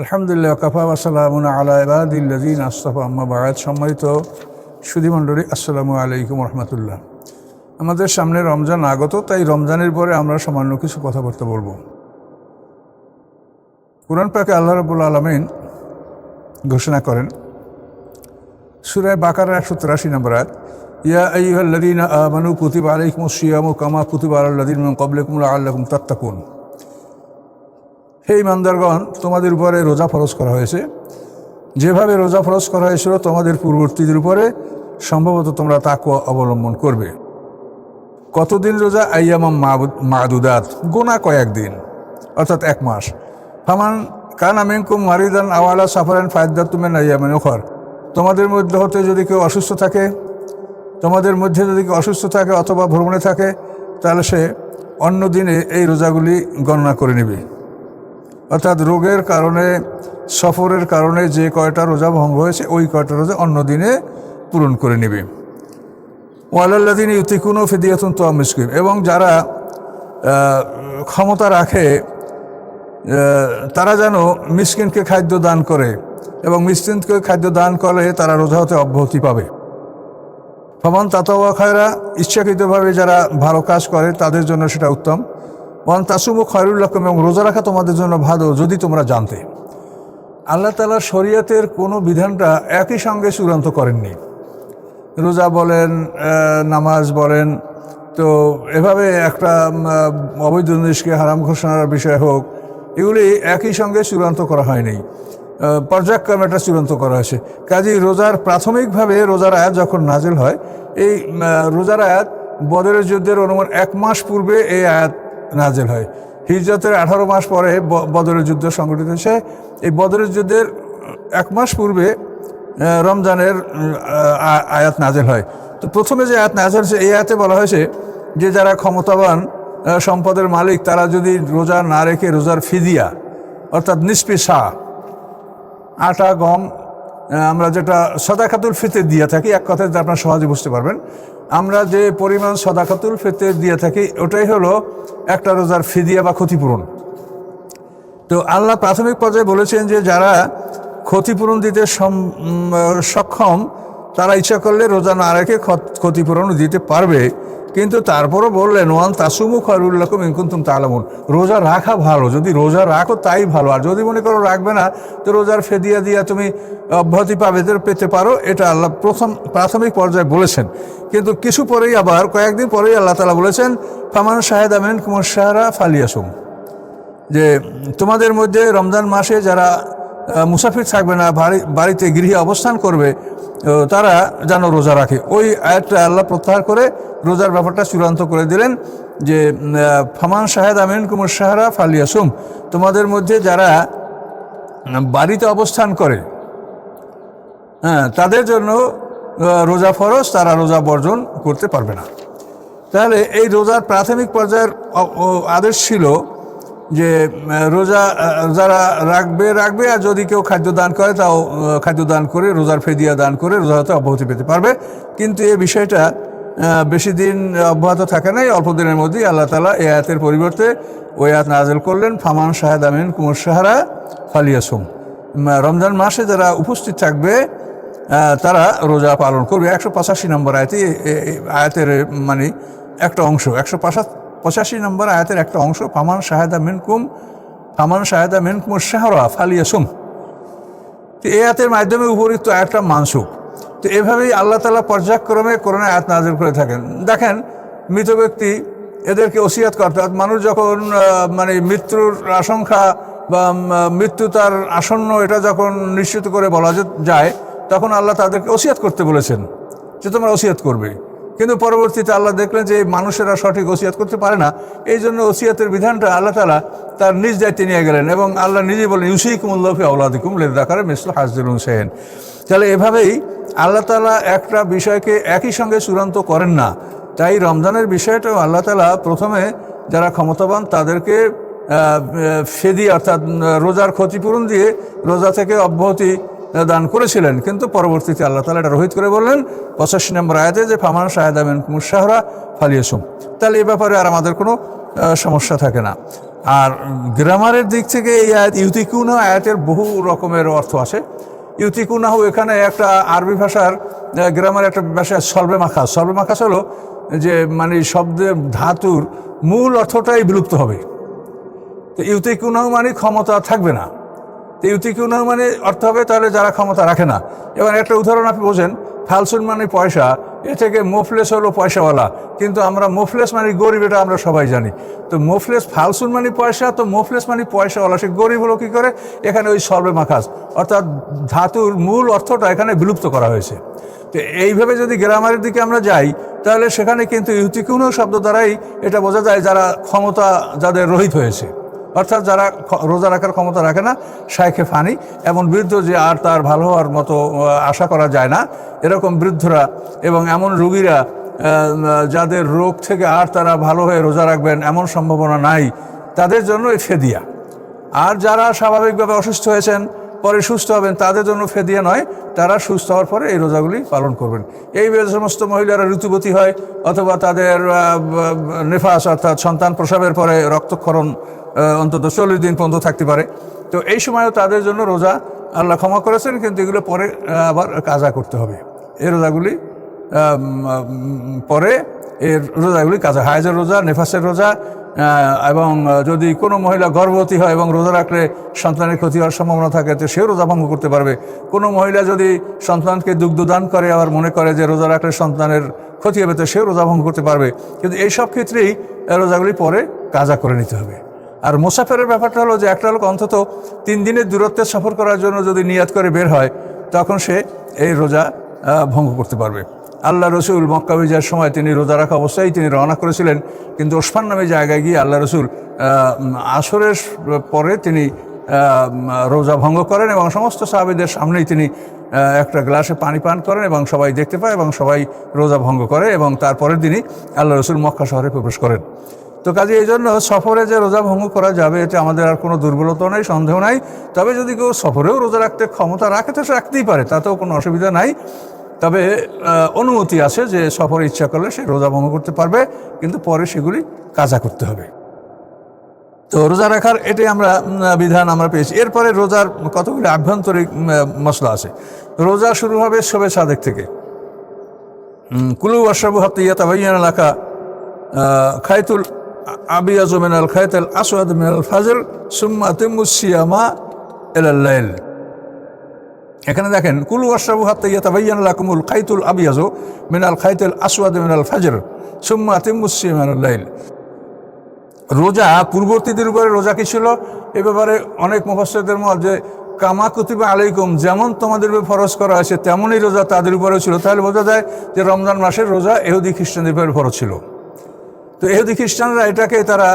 আলহামদুলিল্লাহ কাফা ওয়া সালামুন আলা ইবাদিল্লাযিনা আসতাফা আম্মা বা'দ। সম্মানিত সুধীমণ্ডলী, আসসালামু আলাইকুম রহমতুল্লাহ। আমাদের সামনে রমজান আগত, তাই রমজানের পরে আমরা সামান্য কিছু কথাবার্তা বলবো। কুরআন পাকে আল্লাহ রাব্বুল আলামিন ঘোষণা করেন সূরা বাকারার 183 নম্বর আয়াত, ইয়া আইয়ুহাল্লাযীনা আমানু কুতিবা আলাইকুমুস সিয়ামু কামা কুতিবা আলাল লাযীনা মিন ক্বাবলিকুম লাআল্লাকুম তাত্তাকুন। হে ঈমানদারগণ, তোমাদের উপরে রোজা ফরজ করা হয়েছে, যেভাবে রোজা ফরজ করা হয়েছিল তোমাদের পূর্ববর্তীদের উপরে, সম্ভবত তোমরা তাকওয়া অবলম্বন করবে। কতদিন রোজা? আইয়ামাম মাদুদাত, গোনা কয়েকদিন, অর্থাৎ 1 মাস। ফামান কানা মিনকুম মারিদান আও আলা সাফারিন ফাইদ্দাতুম মিন আইয়ামিন উখর। তোমাদের মধ্যে যদি কেউ অসুস্থ থাকে অথবা ভ্রমণে থাকে, তাহলে সে অন্য দিনে এই রোজাগুলি গণনা করে নেবে। অর্থাৎ রোগের কারণে, সফরের কারণে যে কয়টা রোজা ভঙ্গ হয়েছে ওই কয়টা রোজা অন্য দিনে পূরণ করে নেবে। ওয়ালাল্লাযীনা ইউতিকুনা ফিদিয়াতুন তা'আমু মিসকিন, এবং যারা ক্ষমতা রাখে তারা যেন মিসকিনকে খাদ্য দান করে, এবং মিসকিনকে খাদ্য দান করলে তারা রোজা হতে অব্যাহতি পাবে। ফামান তাতাওয়া খায়রা, ইচ্ছাকৃতভাবে যারা ভালো কাজ করে তাদের জন্য সেটা উত্তম। ওয়ান তাসুমু খায়রুল লাকুম, এবং রোজা রাখা তোমাদের জন্য ভালো যদি তোমরা জানতে। আল্লাহ তাআলা শরীয়তের কোনো বিধানটা একই সঙ্গে চূড়ান্ত করেননি। রোজা বলেন, নামাজ বলেন, তো এভাবে একটা অবৈধ জিনিসকে হারাম ঘোষণার বিষয় হোক, এগুলি একই সঙ্গে চূড়ান্ত করা হয়নি, পর্যায়ক্রমে এটা চূড়ান্ত করা হয়েছে। কাজেই রোজার প্রাথমিকভাবে রোজার আয়াত যখন নাজিল হয়, এই রোজার আয়াত বদরের যুদ্ধের অনুমান 1 মাস পূর্বে এই আয়াত নাজিল হয়। হিজরতের 18 মাস পরে বদরের যুদ্ধ সংঘটিত হয়েছে। এই বদরের যুদ্ধের 1 মাস পূর্বে রমজানের আয়াত নাজিল হয়। তো প্রথমে যে আয়াত নাজিল হয়েছে, এই আয়াতে বলা হয়েছে যে যারা ক্ষমতাবান সম্পদের মালিক, তারা যদি রোজা না রেখে রোজার ফিদিয়া, অর্থাৎ নিসফি সা, আটা গম, আমরা যেটা সাদাকাতুল ফিতর দিয়ে থাকি, এক কথায় আপনারা সহজে বুঝতে পারবেন, আমরা যে পরিমাণ সাদাকাতুল ফিতর দিয়ে থাকি ওটাই হলো একটা রোজার ফিদিয়া বা ক্ষতিপূরণ। তো আল্লাহ প্রাথমিক পর্যায়ে বলেছেন যে যারা ক্ষতিপূরণ দিতে সক্ষম, তারা ইচ্ছা করলে রোজা না রেখে ক্ষতিপূরণ দিতে পারবে। কিন্তু তারপরও বললেন ওয়ান তাসুমু খায়রুল লাকুম ইন কুনতুম তা'লামুন, রোজা রাখা ভালো, যদি রোজা রাখো তাই ভালো, আর যদি মনে করো রাখবে না তো রোজার ফেদিয়া দিয়া তুমি অব্যাহতি পেতে পারো। এটা আল্লাহ প্রাথমিক পর্যায়ে বলেছেন। কিন্তু কিছু পরেই, আবার কয়েকদিন পরেই আল্লাহ তাআলা বলেছেন ফামান শাহিদা মিনকুমুশ শাহরা ফালিয়াসুম, যে তোমাদের মধ্যে রমজান মাসে যারা মুসাফির থাকবে না, বাড়িতে গৃহে অবস্থান করবে, তারা যেন রোজা রাখে। ওই আয়াতটা আল্লাহ প্রত্যাহার করে রোজার ব্যাপারটা চূড়ান্ত করে দিলেন যে ফামান শাহিদা মিনকুমুশ শাহরা ফালিয়াসুম, তোমাদের মধ্যে যারা বাড়িতে অবস্থান করে, তাদের জন্য রোজা ফরজ, তারা রোজা বর্জন করতে পারবে না। তাহলে এই রোজার প্রাথমিক পর্যায়ের আদেশ ছিল যে রোজা যারা রাখবে, আর যদি কেউ খাদ্য দান করে তাও খাদ্য দান করে, রোজার ফেদিয়া দান করে রোজা হতে অব্যাহতি পেতে পারবে। কিন্তু এই বিষয়টা বেশি দিন অব্যাহত থাকে নাই, অল্প দিনের মধ্যেই আল্লাহ তাআলা এই আয়াতের পরিবর্তে ওই আয়াত নাযিল করলেন ফামান শাহিদা মিনকুমুশ শাহরা ফালিয়াসুম, রমজান মাসে যারা উপস্থিত থাকবে তারা রোজা পালন করবে। 185 নম্বর আয়াতের মানে একটা অংশ, 185 নম্বর আয়াতের একটা অংশ, ফামান শাহিদা মিনকুমুশ শাহরা ফালিয়াসুম। তো এই আয়াতের মাধ্যমে উপরিক্ত আয়াতটা মানসুখ। তো এভাবেই আল্লাহ তাআলা পর্যায়ক্রমে কোরআনে আয়াত নাযিল করে থাকেন। দেখেন, মৃত ব্যক্তি এদেরকে ওসিয়াত করতে, মানুষ যখন মানে মৃত্যুর আশঙ্কা বা মৃত্যু তার আসন্ন এটা যখন নিশ্চিত করে বলা যায়, তখন আল্লাহ তাদেরকে ওসিয়াত করতে বলেছেন যে তোমরা ওসিয়াত করবে। কিন্তু পরবর্তীতে আল্লাহ দেখলেন যে মানুষেরা সঠিক ওসিয়াত করতে পারে না, এই জন্য ওসিয়াতের বিধানটা আল্লাহ তাআলা তার নিজ দায়িত্বে নিয়ে গেলেন, এবং আল্লাহ নিজেই বলেন ইউসিকুমুল্লাহু ফি আওলাদিকুম লিয-যাকারি মিসলু হাজ্জিল উনসায়াইন। তাহলে এভাবেই আল্লাহ তাআলা একটা বিষয়কে একই সঙ্গে চূড়ান্ত করেন না। তাই রমজানের বিষয়টাও আল্লাহ তাআলা প্রথমে যারা ক্ষমতাবান তাদেরকে ফেদিয়া, অর্থাৎ রোজার ক্ষতিপূরণ দিয়ে রোজা থেকে অব্যাহতি দান করেছিলেন। কিন্তু পরবর্তীতে আল্লাহ তাআলা এটা রহিত করে বললেন 85 নম্বর আয়াতে যে ফামান শাহিদা মিনকুমুশ শাহরা ফালিয়াসুম। তাহলে এই ব্যাপারে আর আমাদের কোনো সমস্যা থাকে না। আর গ্রামারের দিক থেকে এই আয়াত ইউতিকুনাহ আয়াতের বহু রকমের অর্থ আছে। ইউতিকুনাহ এখানে একটা আরবি ভাষার গ্রামার একটা ভাষা সলবে মাখাস। সলবে মাখাস হলো যে মানে শব্দের ধাতুর মূল অর্থটাই বিলুপ্ত হবে। তো ইউতিকুনাহ মানে ক্ষমতা থাকবে না। তো ইউতিকুনাহ মানে অর্থ হবে তাহলে যারা ক্ষমতা রাখে না। এবার একটা উদাহরণ আপনি বোঝেন, ফালসুন মানে পয়সা, এ থেকে মুফলেস হলো পয়সাওয়ালা, কিন্তু আমরা মুফলেস মানে গরিব, এটা আমরা সবাই জানি। তো মুফলেস, ফালসুন মানে পয়সা, তো মুফলেস মানে পয়সাওয়ালা, সে গরিব হলো কী করে? এখানে ওই সলবে মাখাস অর্থাৎ ধাতুর মূল অর্থটা এখানে বিলুপ্ত করা হয়েছে। তো এইভাবে যদি গ্রামারের দিকে আমরা যাই তাহলে সেখানে কিন্তু ইউতিকুনাহ শব্দ দ্বারাই এটা বোঝা যায় যারা ক্ষমতা যাদের রহিত হয়েছে, অর্থাৎ যারা রোজা রাখার ক্ষমতা রাখে না, শাইখে ফানি, এমন বৃদ্ধ যে আর তার ভালো হওয়ার মতো আশা করা যায় না, এরকম বৃদ্ধরা এবং এমন রোগীরা যাদের রোগ থেকে আর তারা ভালো হয়ে রোজা রাখবেন এমন সম্ভাবনা নাই, তাদের জন্য এই ফেদিয়া। আর যারা স্বাভাবিকভাবে অসুস্থ হয়েছেন, পরে সুস্থ হবেন, তাদের জন্য ফেদিয়া নয়, তারা সুস্থ হওয়ার পরে এই রোজাগুলি পালন করবেন। এই সমস্ত মহিলারা ঋতুবতী হয় অথবা তাদের নেফাস অর্থাৎ সন্তান প্রসবের পরে রক্তক্ষরণ অন্তত 40 দিন পর্যন্ত থাকতে পারে, তো এই সময়ও তাদের জন্য রোজা আল্লাহ ক্ষমা করেছেন, কিন্তু এগুলো পরে আবার কাজা করতে হবে। এই রোজাগুলি পরে এর রোজাগুলি কাজা, হায়েজের রোজা, নেফাসের রোজা, এবং যদি কোনো মহিলা গর্ভবতী হয় এবং রোজা রাখলে সন্তানের ক্ষতি হওয়ার সম্ভাবনা থাকে তো সেও রোজা ভঙ্গ করতে পারবে। কোনো মহিলা যদি সন্তানকে দুগ্ধদান করে আবার মনে করে যে রোজা রাখলে সন্তানের ক্ষতি হবে তো সেও রোজা ভঙ্গ করতে পারবে, কিন্তু এই সব ক্ষেত্রেই রোজাগুলি পরে কাজা করে নিতে হবে। আর মুসাফিরের ব্যাপারটা হলো যে একটা লোক অন্তত 3 দিনের দূরত্বে সফর করার জন্য যদি নিয়াত করে বের হয় তখন সে এই রোজা ভঙ্গ করতে পারবে। আল্লাহ রসুল মক্কা বিজয়ের সময় তিনি রোজা রাখা অবস্থায় তিনি রওনা করেছিলেন, কিন্তু ওসমান নামে জায়গায় গিয়ে আল্লাহ রসুল আসরের পরে তিনি রোজা ভঙ্গ করেন এবং সমস্ত সাহাবীদের সামনেই তিনি একটা গ্লাসে পানি পান করেন এবং সবাই দেখতে পায় এবং সবাই রোজা ভঙ্গ করে এবং তারপরের দিনই আল্লাহ রসুল মক্কা শহরে প্রবেশ করেন। তো কাজে এই জন্য সফরে যে রোজা ভঙ্গ করা যাবে এতে আমাদের আর কোনো দুর্বলতা নেই, সন্দেহ নাই। তবে যদি কেউ সফরেও রোজা রাখতে ক্ষমতা রাখে তো সে রাখতেই পারে, তাতেও কোনো অসুবিধা নাই। তবে অনুমতি আছে যে সফরে ইচ্ছা করলে সে রোজা ভঙ্গ করতে পারবে, কিন্তু পরে সেগুলি কাজা করতে হবে। তো রোজা রাখার এটাই আমরা বিধান আমরা পেয়েছি। এরপরে রোজার কতগুলি আভ্যন্তরিক মশলা আছে। রোজা শুরু হবে শবে সাদেক থেকে, কুলু ওয়াশরাবু হাত্তা ইয়াতাবায়্যানা লাকা খাইতুল আবিয়াজু মিনাল খাইতিল আসওয়াদ মিনাল ফাজর সুম্মা আতিম্মুস সিয়ামা ইলাল লাইল। এখানে দেখেন, কুলু ওয়াশরাবু হাত্তা ইয়াতাবায়্যানা লাকুমুল খাইতুল আবিয়াজু মিনাল খাইতিল আসওয়াদ মিনাল ফাজর সুম্মা আতিম্মুস সিয়ামা ইলাল লাইল। রোজা পূর্ববর্তীদের উপরে রোজা কি ছিল এ ব্যাপারে অনেক মুফাসসিরদের মত যে কামা কুতিবা আলাইকুম, যেমন তোমাদের উপরে ফরজ করা হয়েছে তেমনই রোজা তাদের উপরেও ছিল। তাহলে বোঝা যায় যে রমজান মাসের রোজা ইহুদি খ্রিস্টানদের উপরে ফরজ ছিল। তো ইহুদি খ্রিস্টানরা এটাকে তারা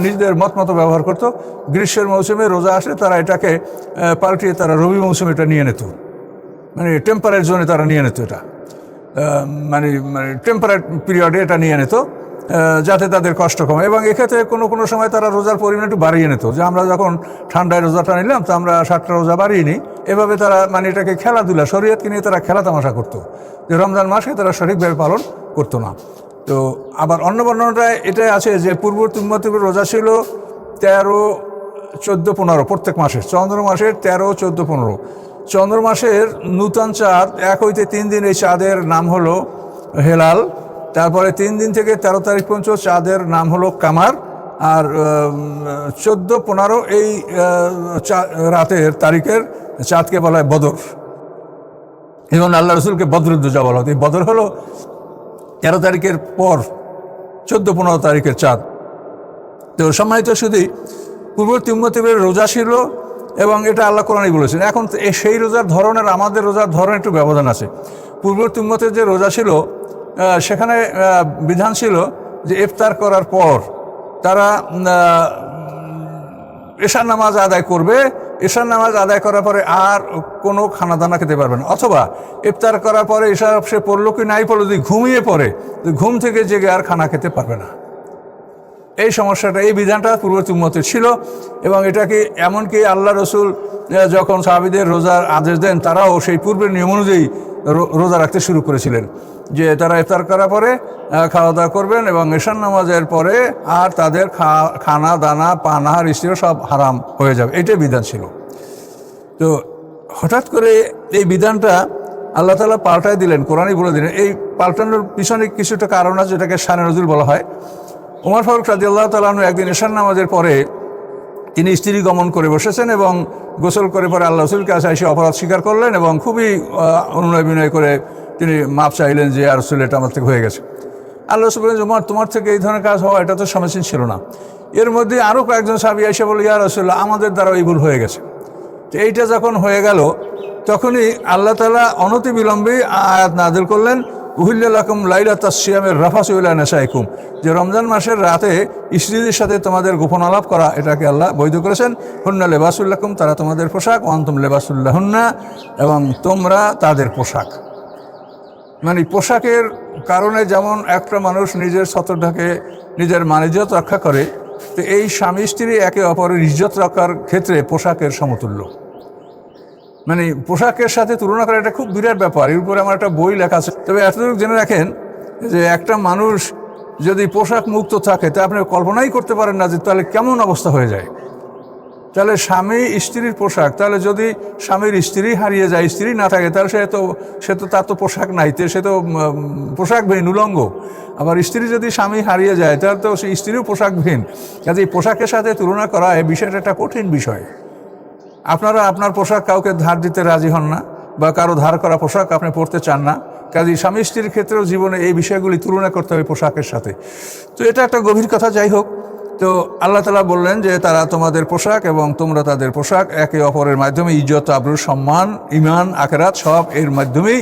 নিজেদের মতো ব্যবহার করতো। গ্রীষ্মের মৌসুমে রোজা আসলে তারা এটাকে পাল্টিয়ে তারা রবি মৌসুমে এটা নিয়ে নিত, মানে টেম্পারেট জোনে তারা নিয়ে নিত, এটা মানে টেম্পারেট পিরিয়ডে এটা নিয়ে নিত যাতে তাদের কষ্ট কমে। এবং এক্ষেত্রে কোনো সময় তারা রোজার পরিমাণ একটু বাড়িয়ে নিত, যে আমরা যখন ঠান্ডায় রোজাটা নিলাম তো আমরা 7টা রোজা বাড়িয়ে নিই। এভাবে তারা মানে এটাকে খেলাধুলা, শরীয়তকে নিয়ে তারা খেলা তামাশা করতো, যে রমজান মাসে তারা সঠিকভাবে পালন করতো না। তো আবার অন্য বর্ণনাটায় এটাই আছে যে পূর্ববর্তী উম্মতের রোজা ছিল 13, 14, 15 প্রত্যেক মাসের, চন্দ্র মাসের 13, 14, 15। চন্দ্র মাসের নূতন চাঁদ 1 হইতে 3 দিন, এই চাঁদের নাম হলো হেলাল। তারপরে 3 দিন থেকে 13 তারিখ পর্যন্ত চাঁদের নাম হলো কামার। আর 14, 15 এই রাতের তারিখের চাঁদকে বলা হয় বদর। এবং আল্লাহ রসুলকে বদরুদ্দোজা বলা হতো। এই বদর হলো 13 তারিখের পর 14, 15 তারিখের চাঁদ। তো সম্মানিত শুধু পূর্ববর্তী উম্মতের রোজা ছিল এবং এটা আল্লাহ কোরআনেই বলেছেন। এখন সেই রোজার ধরনের আমাদের রোজার ধরনের একটু ব্যবধান আছে। পূর্ববর্তী উম্মতের যে রোজা ছিল সেখানে বিধান ছিল যে ইফতার করার পর তারা এশার নামাজ আদায় করবে, এশার নামাজ আদায় করার পরে আর কোনো খানা দানা খেতে পারবে না, অথবা ইফতার করার পরে এশা সে পড়লো কি নাই পড়লো, যদি ঘুমিয়ে পড়ে ঘুম থেকে জেগে আর খানা খেতে পারবে না। এই সমস্যাটা, এই বিধানটা পূর্ববর্তী উম্মতের ছিল। এবং এটাকে এমনকি আল্লাহ রসুল যখন সাহাবীদের রোজার আদেশ দেন, তারাও সেই পূর্বের নিয়ম অনুযায়ী রোজা রাখতে শুরু করেছিলেন, যে তারা ইফতার করার পরে খাওয়া দাওয়া করবেন এবং এশার নামাজের পরে আর তাদের খানা দানা পানাহার স্ত্রী সব হারাম হয়ে যাবে, এটাই বিধান ছিল। তো হঠাৎ করে এই বিধানটা আল্লাহ তাআলা পাল্টায় দিলেন, কোরআনই বলে দিলেন। এই পাল্টানোর পিছনে কিছুটা কারণ আছে, যেটাকে শানে নজুল বলা হয়। ওমর ফারুক রাদিয়াল্লাহু তাআলা আনহু একদিন এশার নামাজের পরে তিনি স্ত্রী গমন করে বসেছেন এবং গোসল করে পরে আল্লাহ রাসূলের কাছে এসে অপরাধ স্বীকার করলেন এবং খুবই অনুনয় বিনয় করে তিনি মাপ চাইলেন যে ইয়া রাসূল, এটা আমার থেকে হয়ে গেছে। আল্লাহ রাসূল বললেন, ওমর, তোমার থেকে এই ধরনের কাজ হওয়া এটা তো সমীচীন ছিল না। এর মধ্যে আরও কয়েকজন সাহাবী এসে বলল, ইয়া রাসূলুল্লাহ, আমাদের দ্বারা এই ভুল হয়ে গেছে। তো এইটা যখন হয়ে গেল, তখনই আল্লাহ তাআলা অনতি বিলম্বে আয়াত নাযিল করলেন, উহিল্লা লাকুম লাইলাতাস সিয়ামের রাফাসু ইলা নিসাইকুম, যে রমজান মাসের রাতে স্ত্রীদের সাথে তোমাদের গোপন আলাপ করা, এটাকে আল্লাহ বৈধ করেছেন। হুন্না লিবাসুল লাকুম, তারা তোমাদের পোশাক, ওয়া আনতুম লিবাসুল লাহুন্না, এবং তোমরা তাদের পোশাক। মানে পোশাকের কারণে যেমন একটা মানুষ নিজের ছত্রটাকে, নিজের মান-ইজ্জত রক্ষা করে, তো এই স্বামী স্ত্রী একে অপরের ইজ্জত রক্ষার ক্ষেত্রে পোশাকের সমতুল্য। মানে পোশাকের সাথে তুলনা করা এটা খুব বিরাট ব্যাপার। এর উপরে আমার একটা বই লেখা আছে। তবে এতটুকু জেনে রাখেন যে একটা মানুষ যদি পোশাক মুক্ত থাকে, তা আপনি কল্পনাই করতে পারেন না যে তাহলে কেমন অবস্থা হয়ে যায়। তাহলে স্বামী স্ত্রীর পোশাক, তাহলে যদি স্বামীর স্ত্রী হারিয়ে যায়, স্ত্রী না থাকে, তাহলে সে তো তার তো পোশাক নাই, সে তো পোশাকবিহীন, উলঙ্গ। আবার স্ত্রী যদি স্বামী হারিয়ে যায়, তাহলে তো সেই স্ত্রীও পোশাকবিহীন। কাজে এই পোশাকের সাথে তুলনা করা, এই বিষয়টা একটা কঠিন বিষয়। আপনারা আপনার পোশাক কাউকে ধার দিতে রাজি হন না, বা কারো ধার করা পোশাক আপনি পরতে চান না। কাজে স্বামী স্ত্রীর ক্ষেত্রেও জীবনে এই বিষয়গুলি তুলনা করতে হবে পোশাকের সাথে। তো এটা একটা গভীর কথা। যাই হোক, তো আল্লাহ তাআলা বললেন যে তারা তোমাদের পোশাক এবং তোমরা তাদের পোশাক, একে অপরের মাধ্যমে ইজ্জত, আবরু, সম্মান, ঈমান, আখিরাত সব এর মাধ্যমেই,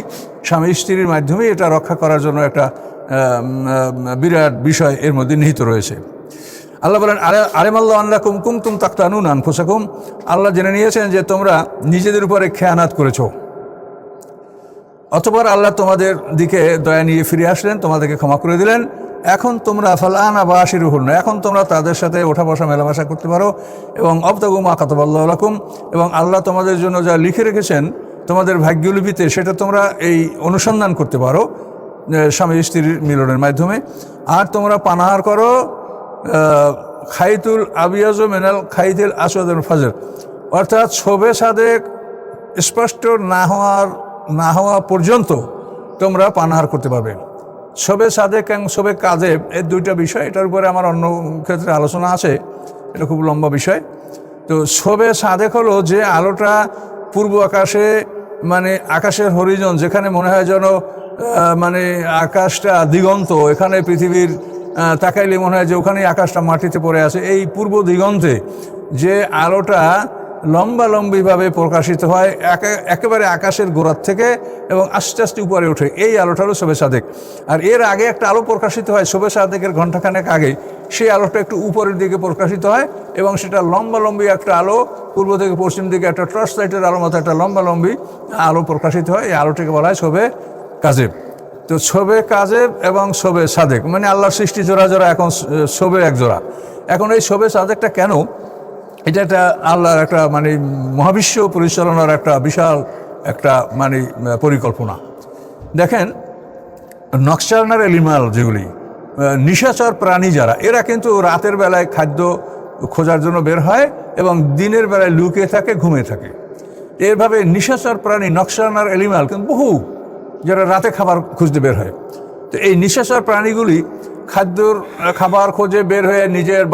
স্বামী স্ত্রীর মাধ্যমেই এটা রক্ষা করার জন্য একটা বিরাট বিষয় এর মধ্যে নিহিত রয়েছে। আল্লাহ বলেন, আলিমাল্লাহু আন্নাকুম কুনতুম তাখতানুনা আনফুসাকুম, আল্লাহ জেনে নিয়েছেন যে তোমরা নিজেদের উপরে খেয়ানাত করেছো। অতঃপর আল্লাহ তোমাদের দিকে দয়া নিয়ে ফিরে আসলেন, তোমাদেরকে ক্ষমা করে দিলেন। এখন তোমরা ফালআনা বাশিরুহুন্না, এখন তোমরা তাদের সাথে ওঠা বসা মেলামেশা করতে পারো। এবং অবতাগু মা কাতাবাল্লাহু লাকুম, এবং আল্লাহ তোমাদের জন্য যা লিখে রেখেছেন তোমাদের ভাগ্যলিপিতে, সেটা তোমরা এই অনুসন্ধান করতে পারো স্বামী স্ত্রীর মিলনের মাধ্যমে। আর তোমরা পানাহার করো খাইতুল আবিয়াজু মিনাল খাইতিল আসওয়াদিল ফাজর, অর্থাৎ শবে সাদেক স্পষ্ট না হওয়া পর্যন্ত তোমরা পানাহার করতে পারবে। শবে সাদেক এবং শবে কাজেব, এই দুইটা বিষয়, এটার উপরে আমার অন্য ক্ষেত্রে আলোচনা আছে, এটা খুব লম্বা বিষয়। তো শবে সাদেক হলো যে আলোটা পূর্ব আকাশে, মানে আকাশের হরিজন, যেখানে মনে হয় যেন মানে আকাশটা দিগন্ত, এখানে পৃথিবীর তাকাইলে মনে হয় যে ওখানেই আকাশটা মাটিতে পড়ে আছে। এই পূর্ব দিগন্তে যে আলোটা লম্বালম্বিভাবে প্রকাশিত হয় একেবারে আকাশের গোড়ার থেকে এবং আস্তে আস্তে উপরে ওঠে, এই আলোটা হলো শবে সাদেক। আর এর আগে একটা আলো প্রকাশিত হয় শবে সাদেকের ঘণ্টাখানেক আগে, সেই আলোটা একটু উপরের দিকে প্রকাশিত হয় এবং সেটা লম্বালম্বি একটা আলো, পূর্ব থেকে পশ্চিম দিকে একটা টর্চ লাইটের আলোর মতো একটা লম্বালম্বি আলো প্রকাশিত হয়। এই আলোটাকে বলা হয় শবে কাজেব। তো শবে কাজেব এবং শবে সাদেক, মানে আল্লাহর সৃষ্টি জোড়া জোড়া, এখন শবে এক জোড়া। এখন এই শবে সাদেকটা কেন, এটা একটা আল্লাহর একটা মানে মহাবিশ্ব পরিচালনার একটা বিশাল একটা মানে পরিকল্পনা। দেখেন, নকশানার এলিমাল, যেগুলি নিশাচর প্রাণী যারা, এরা কিন্তু রাতের বেলায় খাদ্য খোঁজার জন্য বের হয় এবং দিনের বেলায় লুকিয়ে থাকে, ঘুমিয়ে থাকে। এভাবে নিশাচর প্রাণী, নকশানার এলিমাল কিন্তু বহু, যারা রাতে খাবার খুঁজতে বের হয়। তো এই নিশাচর প্রাণীগুলি খাবার খোঁজে বের হয়ে নিজের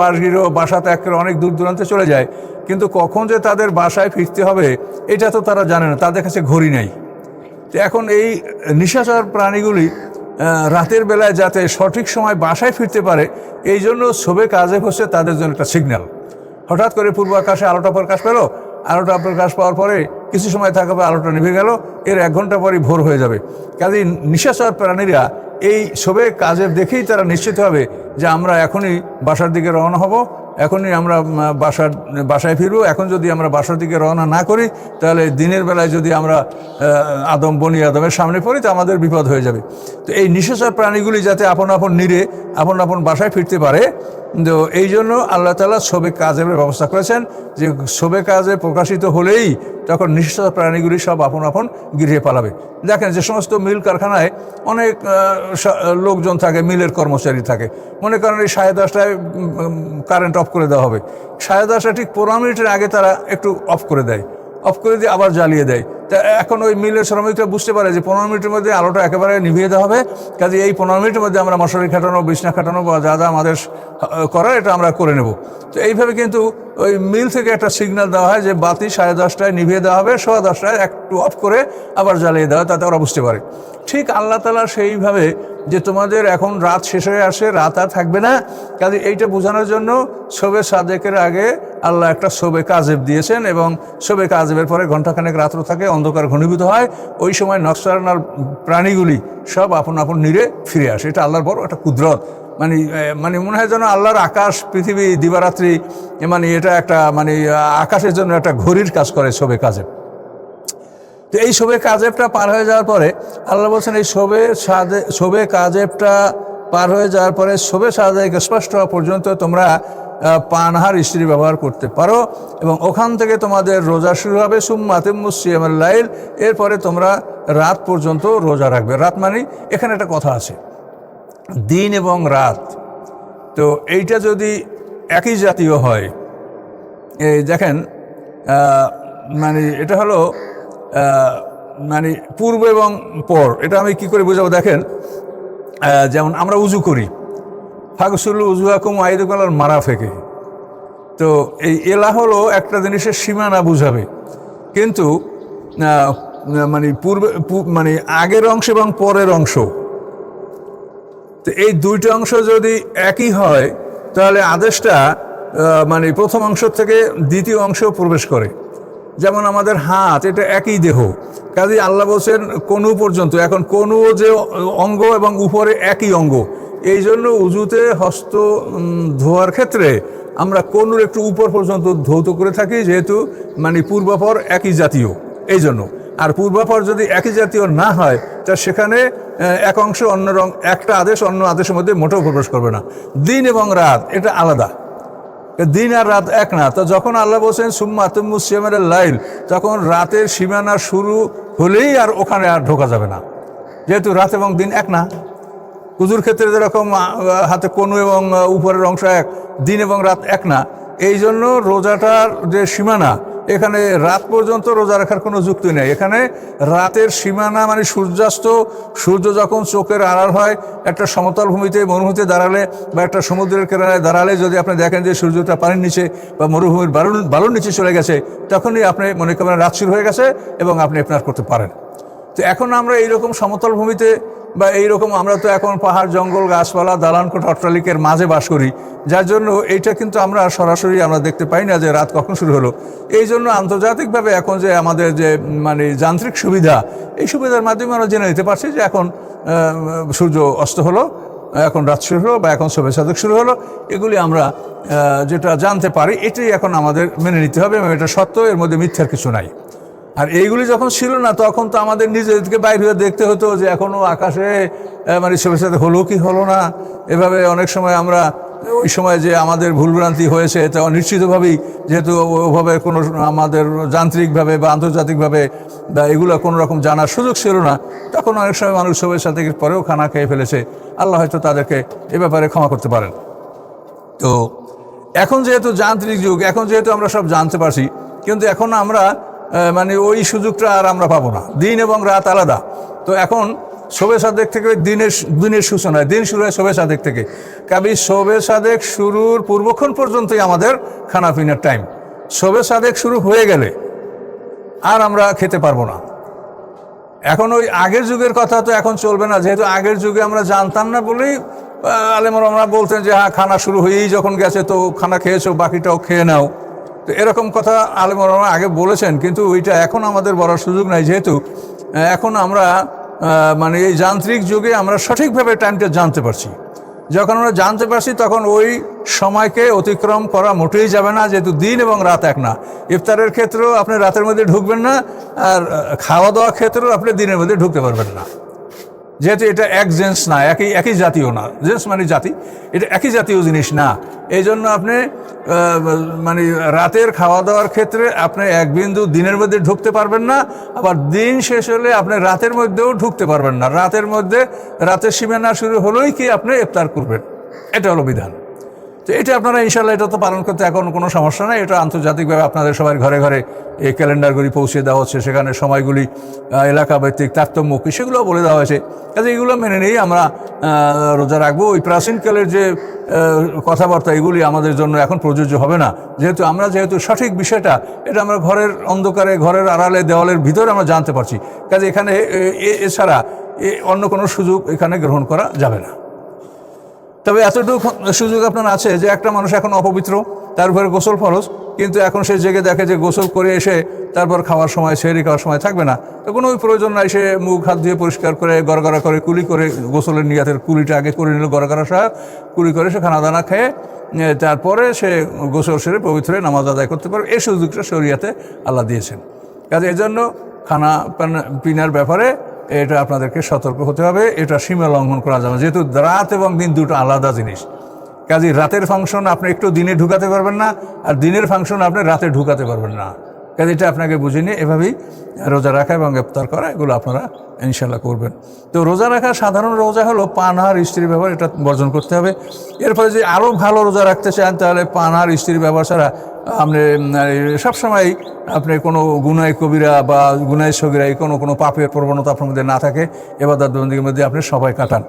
বাসা ত্যাগ করে অনেক দূর দূরান্তে চলে যায়, কিন্তু কখন যে তাদের বাসায় ফিরতে হবে এটা তো তারা জানে না, তাদের কাছে ঘড়ি নেই। তো এখন এই নিশাচর প্রাণীগুলি রাতের বেলায় যাতে সঠিক সময় বাসায় ফিরতে পারে, এই জন্য শবে কাজেব হচ্ছে তাদের জন্য একটা সিগন্যাল। হঠাৎ করে পূর্ব আকাশে আলোটা প্রকাশ পেল, আলোটা প্রকাশ পাওয়ার পরে কিছু সময় থাকবে, আলোটা নিভে গেল, এর 1 ঘন্টা পরই ভোর হয়ে যাবে। কাজেই নিশাচর প্রাণীরা এই শবে কাজেব দেখেই তারা নিশ্চিত হবে যে আমরা এখনই বাসার দিকে রওনা হব, এখনই আমরা বাসায় ফিরবো। এখন যদি আমরা বাসার দিকে রওনা না করি, তাহলে দিনের বেলায় যদি আমরা বনি আদমের সামনে পড়ি, তো আমাদের বিপদ হয়ে যাবে। তো এই নিশাচর প্রাণীগুলি যাতে আপন আপন নিরে আপন আপন বাসায় ফিরতে পারে, তো এই জন্য আল্লাহ তাআলা শবে কাজেবের ব্যবস্থা করেছেন যে শবে কাজে প্রকাশিত হলেই তখন নিঃস্ব প্রাণীগুলি সব আপন আপন গৃহে পালাবে। দেখেন যে সমস্ত মিল কারখানায় অনেক লোকজন থাকে, মিলের কর্মচারী থাকে, মনে করেন এই 10:30টায় কারেন্ট অফ করে দেওয়া হবে, 10:30 ঠিক 15 মিনিটের আগে তারা একটু অফ করে দেয়, অফ করে দিয়ে আবার জ্বালিয়ে দেয়। তা এখন ওই মিলের শ্রমিকরা বুঝতে পারে যে 15 মিনিটের মধ্যে আলোটা একেবারে নিভিয়ে দেওয়া হবে, কাজে এই 15 মিনিটের মধ্যে আমরা মশারি খাটানো, বিছনা খাটানো বা যা যা আমাদের করার এটা আমরা করে নেব। তো এইভাবে কিন্তু ওই মিল থেকে একটা সিগন্যাল দেওয়া হয় যে বাতি 10:30টায় নিভিয়ে দেওয়া হবে, 10:15টায় একটু অফ করে আবার জ্বালিয়ে দেওয়া, তাতে ওরা বুঝতে পারে। ঠিক আল্লাহ তাআলা সেইভাবে যে তোমাদের এখন রাত শেষ হয়ে আসে, রাত আর থাকবে না, কাজে এইটা বোঝানোর জন্য শবে সাদেকের আগে আল্লাহ একটা শবে কাজেব দিয়েছেন, এবং শবে কাজেবের পরে ঘণ্টাখানেক রাত্র থাকে, অন্ধকার ঘনীভূত হয়, ওই সময় নকশানার প্রাণীগুলি সব আপন আপন নীড়ে ফিরে আসে। এটা আল্লাহর বড় একটা কুদরত। মানে মনে হয় যেন আল্লাহর আকাশ পৃথিবী দিবারাত্রি, মানে এটা একটা আকাশের জন্য একটা ঘড়ির কাজ করে শবে কাজেব। তো এই শবে কাজেবটা পার হয়ে যাওয়ার পরে আল্লাহ বলছেন এই শবে কাজেবটা পার হয়ে যাওয়ার পরে শবে সাদেক স্পষ্ট হওয়া পর্যন্ত তোমরা পানাহার স্ত্রী ব্যবহার করতে পারো, এবং ওখান থেকে তোমাদের রোজা শুরু হবে। সুম্মা আতিম্মুস সিয়ামাল লাইল, এরপরে তোমরা রাত পর্যন্ত রোজা রাখবে। রাত মানে এখানে একটা কথা আছে, দিন এবং রাত, তো এইটা যদি একই জাতীয় হয়, এই দেখেন এটা হলো পূর্ব এবং পর, এটা আমি কি করে বোঝাবো দেখেন, যেমন আমরা উজু করি, ফাগসুল উজুয়াকুম আইদুকুম আল মারাফিক, তো এই এলা হলো একটা জিনিসের সীমানা বুঝাবে, কিন্তু পূর্বে আগের অংশ এবং পরের অংশ, তো এই দুইটা অংশ যদি একই হয় তাহলে আদেশটা প্রথম অংশ থেকে দ্বিতীয় অংশ প্রবেশ করে। যেমন আমাদের হাত, এটা একই দেহ, কাজে আল্লাহ বলছেন কনু পর্যন্ত, এখন কনু যে অঙ্গ এবং উপরে একই অঙ্গ, এই জন্য উজুতে হস্ত ধোয়ার ক্ষেত্রে আমরা কনুর একটু উপর পর্যন্ত ধৌত করে থাকি, যেহেতু পূর্বাপর একই জাতীয়, এই জন্য। আর পূর্বাপর যদি একই জাতীয় না হয় তা সেখানে এক অংশ অন্য একটা আদেশ অন্য আদেশের মধ্যে মোটেও প্রবেশ করবে না। দিন এবং রাত এটা আলাদা, দিন আর রাত এক না। তো যখন আল্লাহ বলছেন সুম্মা আতিম্মুস সিয়ামাল লাইল, তখন রাতের সীমানা শুরু হলেই আর ওখানে আর ঢোকা যাবে না, যেহেতু রাত এবং দিন এক না। উজুর ক্ষেত্রে যেরকম হাতে কনু এবং উপরের অংশ এক, দিন এবং রাত এক না, এই জন্য রোজাটার যে সীমানা, এখানে রাত পর্যন্ত রোজা রাখার কোনো যুক্তি নেই। এখানে রাতের সীমানা সূর্যাস্ত, সূর্য যখন চোখের আড়াল হয়, একটা সমতল ভূমিতে মরুভূমিতে দাঁড়ালে বা একটা সমুদ্রের কিনারায় দাঁড়ালে যদি আপনি দেখেন যে সূর্যটা পানির নিচে বা মরুভূমির বালুর নিচে চলে গেছে, তখনই আপনি মনে করেন রাত শুরু হয়ে গেছে এবং আপনি ইফতার করতে পারেন। তো এখন আমরা এইরকম সমতল ভূমিতে বা এইরকম, আমরা তো এখন পাহাড়, জঙ্গল, গাছপালা, দালানকোঠা, অট্টালিকার মাঝে বাস করি, যার জন্য এইটা কিন্তু আমরা সরাসরি আমরা দেখতে পাই না যে রাত কখন শুরু হলো। এই জন্য আন্তর্জাতিকভাবে এখন যে আমাদের যে যান্ত্রিক সুবিধা, এই সুবিধার মাধ্যমে আমরা জেনে নিতে পারছি যে এখন সূর্য অস্ত হলো, এখন রাত শুরু হলো বা এখন শবে সাদেক শুরু হলো, এগুলি আমরা যেটা জানতে পারি, এটাই এখন আমাদের মেনে নিতে হবে, এবং এটা সত্য, এর মধ্যে মিথ্যার কিছু নাই। আর এইগুলি যখন ছিল না, তখন তো আমাদের নিজেদেরকে বাইরে হয়ে দেখতে হতো যে এখনও আকাশে শবে সাদেক হলো কি হলো না। এভাবে অনেক সময় আমরা ওই সময় যে আমাদের ভুলভ্রান্তি হয়েছে, তা নিশ্চিতভাবেই, যেহেতু ওভাবে কোনো আমাদের যান্ত্রিকভাবে বা আন্তর্জাতিকভাবে বা এগুলো কোনো রকম জানার সুযোগ ছিল না, তখন অনেক সময় মানুষ শবে সাদেকের পরেও খানা খেয়ে ফেলেছে। আল্লাহ হয়তো তাদেরকে এ ব্যাপারে ক্ষমা করতে পারেন। তো এখন যেহেতু যান্ত্রিক যুগ, এখন যেহেতু আমরা সব জানতে পারছি, কিন্তু এখন আমরা ওই সুযোগটা আর আমরা পাবো না। দিন এবং রাত আলাদা। তো এখন শবে সাদেক থেকে দিনের সূচনা, দিন শুরু হয় শবে সাদেক থেকে, কাবি শবে সাদেক শুরুর পূর্বক্ষণ পর্যন্তই আমাদের খানা পিনার টাইম। শবে সাদেক শুরু হয়ে গেলে আর আমরা খেতে পারবো না। এখন ওই আগের যুগের কথা তো এখন চলবে না, যেহেতু আগের যুগে আমরা জানতাম না বলেই আলেমরা আমরা বলতেন যে হ্যাঁ, খানা শুরু হয়েই যখন গেছে তো খানা খেয়েছো, বাকিটাও খেয়ে নাও। তো এরকম কথা আলেমরা আগে বলেছেন, কিন্তু ওইটা এখন আমাদের বলার সুযোগ নাই, যেহেতু এখন আমরা এই যান্ত্রিক যুগে আমরা সঠিকভাবে টাইমটা জানতে পারছি। যখন আমরা জানতে পারছি তখন ওই সময়কে অতিক্রম করা মোটেই যাবে না, যেহেতু দিন এবং রাত এক না। ইফতারের ক্ষেত্রেও আপনি রাতের মধ্যে ঢুকবেন না, আর খাওয়া দাওয়ার ক্ষেত্রেও আপনি দিনের মধ্যে ঢুকতে পারবেন না। যেহেতু এটা এক জেন্স না, একই জাতীয় না, জেন্স মানে জাতি, এটা একই জাতীয় জিনিস না। এই জন্য আপনি মানে রাতের খাওয়া দাওয়ার ক্ষেত্রে আপনি এক বিন্দু দিনের মধ্যে ঢুকতে পারবেন না, আবার দিন শেষ হলে আপনি রাতের মধ্যেও ঢুকতে পারবেন না। রাতের সীমানা শুরু হলেই কি আপনি ইফতার করবেন, এটা হলো বিধান। তো এটা আপনারা ইনশাল্লাহ এটা তো পালন করতে এখন কোনো সমস্যা নাই। এটা আন্তর্জাতিকভাবে আপনাদের সবার ঘরে ঘরে এই ক্যালেন্ডারগুলি পৌঁছে দেওয়া হচ্ছে, সেখানে সময়গুলি এলাকাভিত্তিক তারতম্য কি সেগুলো বলে দেওয়া হয়েছে। কাজে এগুলো মেনে নিয়েই আমরা রোজা রাখবো। ওই প্রাচীনকালের যে কথাবার্তা এগুলি আমাদের জন্য এখন প্রযোজ্য হবে না, যেহেতু সঠিক বিষয়টা এটা আমরা ঘরের অন্ধকারে, ঘরের আড়ালে, দেওয়ালের ভিতরে আমরা জানতে পারছি। কাজে এখানে এছাড়া অন্য কোনো সুযোগ এখানে গ্রহণ করা যাবে না। তবে এতটুকু সুযোগ আপনার আছে যে একটা মানুষ এখন অপবিত্র, তার উপরে গোসল ফরজ, কিন্তু এখন সে জেগে দেখে যে গোসল করে এসে তারপর খাওয়ার সময়, সেহরি খাওয়ার সময় থাকবে না, তো কোনো প্রয়োজন নাই। সে মুখ হাত দিয়ে পরিষ্কার করে গড়গড়া করে কুলি করে গোসলের নিয়াতের কুলিটা আগে করে নিল, গড়গড়া সহ কুলি করে সে খানা দানা খেয়ে তারপরে সে গোসল সেরে পবিত্র হয়ে নামাজ আদায় করতে পারবে। এই সুযোগটা শরিয়াতে আল্লাহ দিয়েছেন। কাজে এই জন্য খানা পিনার ব্যাপারে এটা আপনাদেরকে সতর্ক হতে হবে। এটা সীমা লঙ্ঘন করা যাবে, যেহেতু রাত এবং দিন দুটো আলাদা জিনিস। কাজে রাতের ফাংশন আপনি একটু দিনে ঢুকাতে পারবেন না, আর দিনের ফাংশন আপনি রাতে ঢুকাতে পারবেন না। কাজে এটা আপনাকে বুঝে নিয়ে এভাবেই রোজা রাখা এবং ইফতার করা এগুলো আপনারা ইনশাল্লাহ করবেন। তো রোজা রাখা সাধারণ রোজা হলো পানাহার স্ত্রীর ব্যবহার, এটা বর্জন করতে হবে। এরপরে যে আরও ভালো রোজা রাখতে চান তাহলে পানাহার স্ত্রীর ব্যবহার ছাড়া আপনি সবসময় আপনি কোনো গুনায় কবিরা বা গুনায় সগিরা কোনো পাপের প্রবণতা আপনার মধ্যে না থাকে, ইবাদত বন্দেগীর মধ্যে আপনি সবাই কাটান।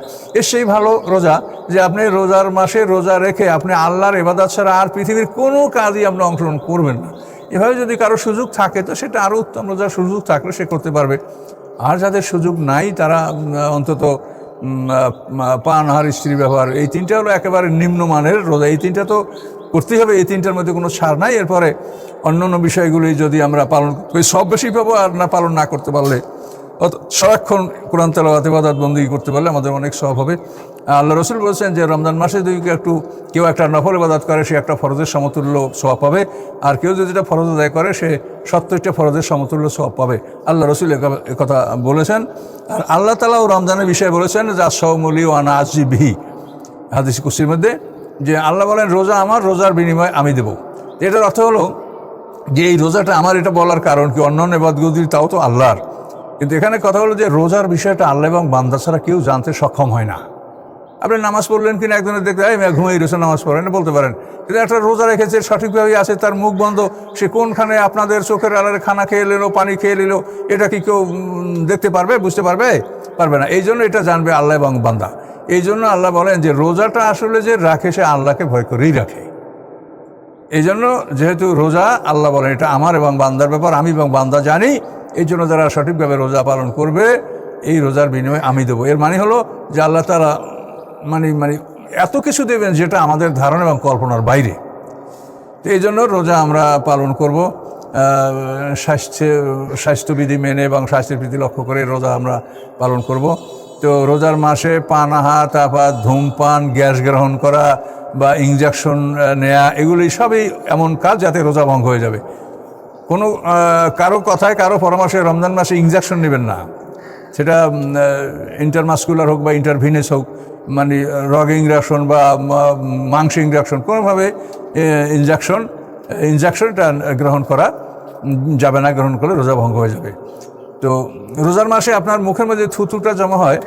সেই ভালো রোজা যে আপনি রোজার মাসে রোজা রেখে আপনি আল্লাহর ইবাদত ছাড়া আর পৃথিবীর কোনো কাজই আপনি অংশগ্রহণ করবেন না। এভাবে যদি কারো সুযোগ থাকে তো সেটা আরও উত্তম। রোজার সুযোগ থাকলে সে করতে পারবে। আর যাদের সুযোগ নাই তারা অন্তত পানাহার স্ত্রী ব্যবহার, এই তিনটা হলো একেবারে নিম্নমানের রোজা। এই তিনটা তো করতেই হবে, এই তিনটার মধ্যে কোনো ছাড় নাই। এরপরে অন্যান্য বিষয়গুলি যদি আমরা পালন করি সব বেশি পাবো, আর না পালন না করতে পারলে সারাক্ষণ কোরআন তেলাওয়াত ইবাদত বন্দেগী করতে পারলে আমাদের অনেক সওয়াব হবে। আল্লাহ রসুল বলছেন যে রমজান মাসে যদি কেউ একটা নফল ইবাদত করে সে একটা ফরজের সমতুল্য সওয়াব পাবে, আর কেউ যদি এটা ফরজ আদায় করে সে 70টা ফরজের সমতুল্য সওয়াব পাবে। আল্লাহ রসুল কথা বলেছেন। আর আল্লাহ তাআলাও রমজানের বিষয়ে বলেছেন যে আস-সাওমু-লি ওয়া আনা আজজি বিহি, হাদিস কুদসির মধ্যে, যে আল্লাহ বলেন রোজা আমার, রোজার বিনিময়ে আমি দেব। এটার অর্থ হলো যে এই রোজাটা আমার, এটা বলার কারণ কি অন্যান্য ইবাদতগুলি তাও তো আল্লাহর, কিন্তু এখানে কথা হলো যে রোজার বিষয়টা আল্লাহ এবং বান্দা ছাড়া কেউ জানতে সক্ষম হয় না। আপনি নামাজ পড়লেন কিনা একজনের দেখতে ঘুমিয়ে রয়েছে, নামাজ পড়েন বলতে পারেন, কিন্তু একটা রোজা রেখেছে সঠিকভাবেই আছে, তার মুখ বন্ধ, সে কোনখানে আপনাদের চোখের আড়ালে খানা খেয়ে নিল, পানি খেয়ে নিল, এটা কি কেউ দেখতে পারবে, বুঝতে পারবে না। এই জন্য এটা জানবে আল্লাহ এবং বান্দা। এই জন্য আল্লাহ বলেন যে রোজাটা আসলে যে রাখে সে আল্লাহকে ভয় করেই রাখে। এই জন্য যেহেতু রোজা আল্লাহ বলেন এটা আমার এবং বান্দার ব্যাপার, আমি এবং বান্দা জানি, এই জন্য যারা সঠিকভাবে রোজা পালন করবে এই রোজার বিনিময়ে আমি দেবো। এর মানে হলো যে আল্লাহ তাআলা মানে এত কিছু দেবেন যেটা আমাদের ধারণা এবং কল্পনার বাইরে। তো এই জন্য রোজা আমরা পালন করব স্বাস্থ্যবিধি মেনে এবং স্বাস্থ্যের প্রতি লক্ষ্য করে রোজা আমরা পালন করব। তো রোজার মাসে পানাহার, তারপর ধূমপান, গ্যাস গ্রহণ করা বা ইনজেকশন নেয়া, এগুলি সবই এমন কাজ যাতে রোজা ভঙ্গ হয়ে যাবে। কোনো কারো কথায়, কারো পরামর্শে রমজান মাসে ইনজেকশন নেবেন না, সেটা ইন্টারমাস্কুলার হোক বা ইন্টারভিনাস হোক, মানে রগ ইনজেকশন বা মাংস ইনজেকশন, কোনোভাবে ইনজেকশনটা গ্রহণ করা যাবে না। গ্রহণ করলে রোজা ভঙ্গ হয়ে যাবে। তো রোজার মাসে আপনার মুখের মধ্যে থুতুটা জমা হয়,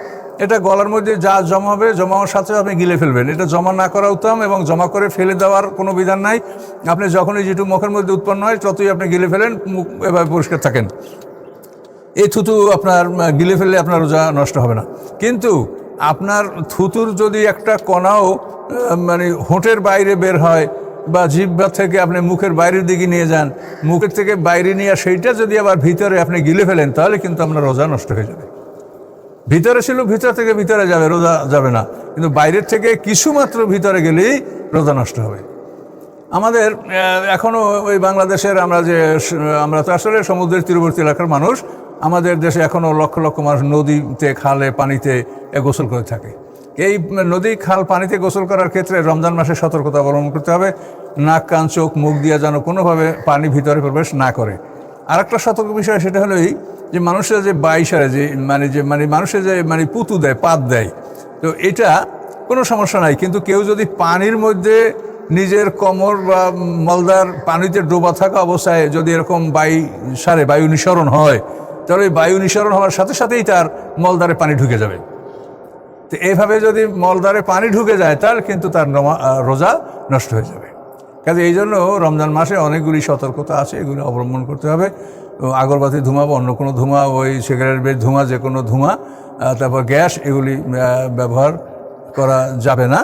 এটা গলার মধ্যে যা জমা হবে, জমা হওয়ার সাথে আপনি গিলে ফেলবেন। এটা জমা না করা উত্তম, এবং জমা করে ফেলে দেওয়ার কোনো বিধান নাই। আপনি যখনই যেটু মুখের মধ্যে উৎপন্ন হয় ততই আপনি গিলে ফেলেন, মুখ এভাবে পরিষ্কার থাকেন। এই থুতু আপনার গিলে ফেললে আপনার রোজা নষ্ট হবে না। কিন্তু আপনার থুতুর যদি একটা কণাও মানে হোঁটের বাইরে বের হয় বা জিহ্বা থেকে আপনি মুখের বাইরের দিকে নিয়ে যান, মুখের থেকে বাইরে নিয়ে সেইটা যদি আবার ভিতরে আপনি গিলে ফেলেন, তাহলে কিন্তু আপনার রোজা নষ্ট হয়ে যাবে। ভিতরে ছিল, ভিতর থেকে ভিতরে যাবে, রোজা যাবে না। কিন্তু বাইরের থেকে কিছুমাত্র ভিতরে গেলেই রোজা নষ্ট হবে। আমাদের এখনও ওই বাংলাদেশের আমরা তো আসলে সমুদ্রের তীরবর্তী এলাকার মানুষ, আমাদের দেশে এখনও লক্ষ লক্ষ মানুষ নদীতে, খালে, পানিতে গোসল করে থাকে। এই নদী, খাল, পানিতে গোসল করার ক্ষেত্রে রমজান মাসে সতর্কতা অবলম্বন করতে হবে। নাক, কান, চোখ, মুখ দিয়ে যেন কোনোভাবে পানি ভিতরে প্রবেশ না করে। আর একটা সতর্ক বিষয়, সেটা হলো এই যে মানুষের যে বাইসারে যে মানুষের যে পুতু দেয়, পাত দেয়, তো এটা কোনো সমস্যা নাই, কিন্তু কেউ যদি পানির মধ্যে নিজের কোমর বা মলদার পানিতে ডোবা থাকা অবস্থায় যদি এরকম বায়ু নিঃসরণ হয়, তাহলে ওই বায়ু নিঃসরণ হওয়ার সাথে সাথেই তার মলদারে পানি ঢুকে যাবে। তো এইভাবে যদি মলদারে পানি ঢুকে যায়, তাহলে কিন্তু তার রোজা নষ্ট হয়ে যাবে। কাজে এই জন্য রমজান মাসে অনেকগুলি সতর্কতা আছে, এগুলো অবলম্বন করতে হবে। আগরবাতি ধোঁয়া বা অন্য কোনো ধোঁয়া, ওই সিগারেটের ধোঁয়া, যে কোনো ধোঁয়া, তারপর গ্যাস, এগুলি ব্যবহার করা যাবে না।